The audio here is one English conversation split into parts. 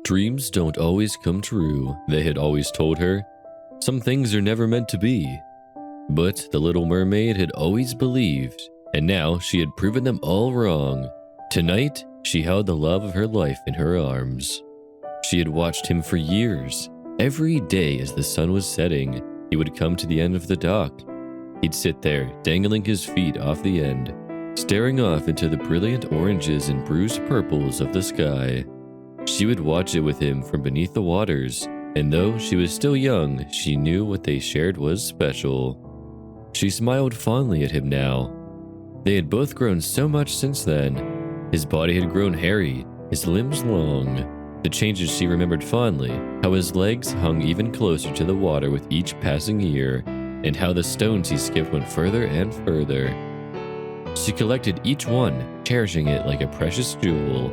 Dreams don't always come true, they had always told her. Some things are never meant to be. But the Little Mermaid had always believed, and now she had proven them all wrong. Tonight, she held the love of her life in her arms. She had watched him for years. Every day as the sun was setting, he would come to the end of the dock. He'd sit there, dangling his feet off the end, staring off into the brilliant oranges and bruised purples of the sky. She would watch it with him from beneath the waters, and though she was still young, she knew what they shared was special. She smiled fondly at him now. They had both grown so much since then. His body had grown hairy, his limbs long. The changes she remembered fondly, how his legs hung even closer to the water with each passing year, and how the stones he skipped went further and further. She collected each one, cherishing it like a precious jewel.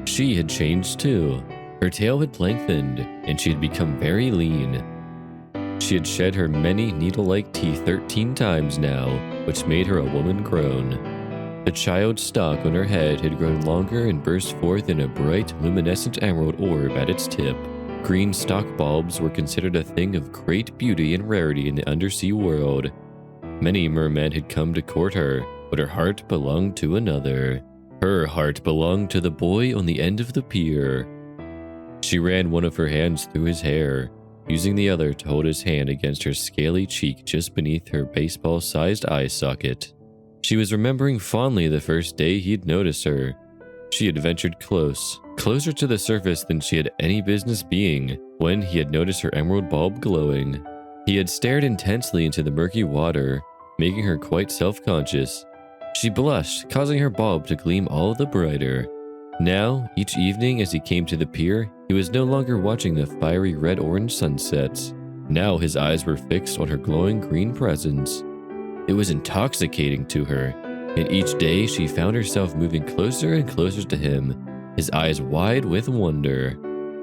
She had changed too. Her tail had lengthened, and she had become very lean. She had shed her many needle-like teeth 13 times now, which made her a woman grown. The child's stalk on her head had grown longer and burst forth in a bright, luminescent emerald orb at its tip. Green stalk bulbs were considered a thing of great beauty and rarity in the undersea world. Many mermen had come to court her, but her heart belonged to another. Her heart belonged to the boy on the end of the pier. She ran one of her hands through his hair, using the other to hold his hand against her scaly cheek just beneath her baseball-sized eye socket. She was remembering fondly the first day he'd noticed her. She had ventured closer to the surface than she had any business being, when he had noticed her emerald bulb glowing. He had stared intensely into the murky water, making her quite self-conscious. She blushed, causing her bulb to gleam all the brighter. Now, each evening as he came to the pier, he was no longer watching the fiery red-orange sunsets. Now his eyes were fixed on her glowing green presence. It was intoxicating to her, and each day she found herself moving closer and closer to him, his eyes wide with wonder.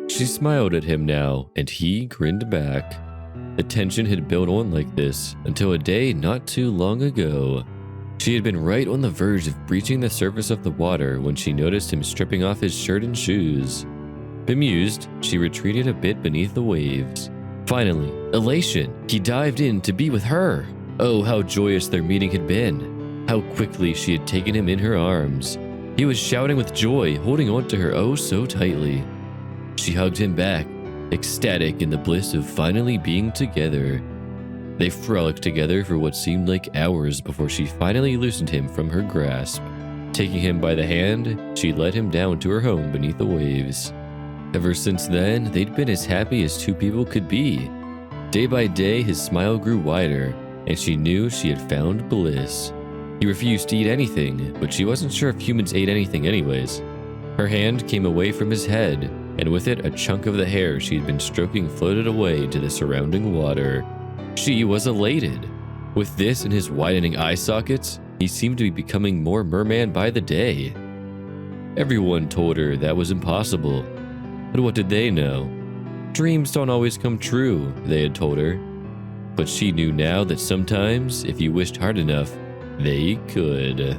She smiled at him now, and he grinned back. The tension had built on like this until a day not too long ago. She had been right on the verge of breaching the surface of the water when she noticed him stripping off his shirt and shoes. Bemused, she retreated a bit beneath the waves. Finally, elation! He dived in to be with her! Oh, how joyous their meeting had been! How quickly she had taken him in her arms! He was shouting with joy, holding on to her oh so tightly. She hugged him back, ecstatic in the bliss of finally being together. They frolicked together for what seemed like hours before she finally loosened him from her grasp. Taking him by the hand, she led him down to her home beneath the waves. Ever since then, they'd been as happy as two people could be. Day by day, his smile grew wider, and she knew she had found bliss. He refused to eat anything, but she wasn't sure if humans ate anything anyways. Her hand came away from his head, and with it a chunk of the hair she had been stroking floated away into the surrounding water. She was elated. With this and his widening eye sockets, he seemed to be becoming more merman by the day. Everyone told her that was impossible, but what did they know? Dreams don't always come true, they had told her. But she knew now that sometimes, if you wished hard enough, they could.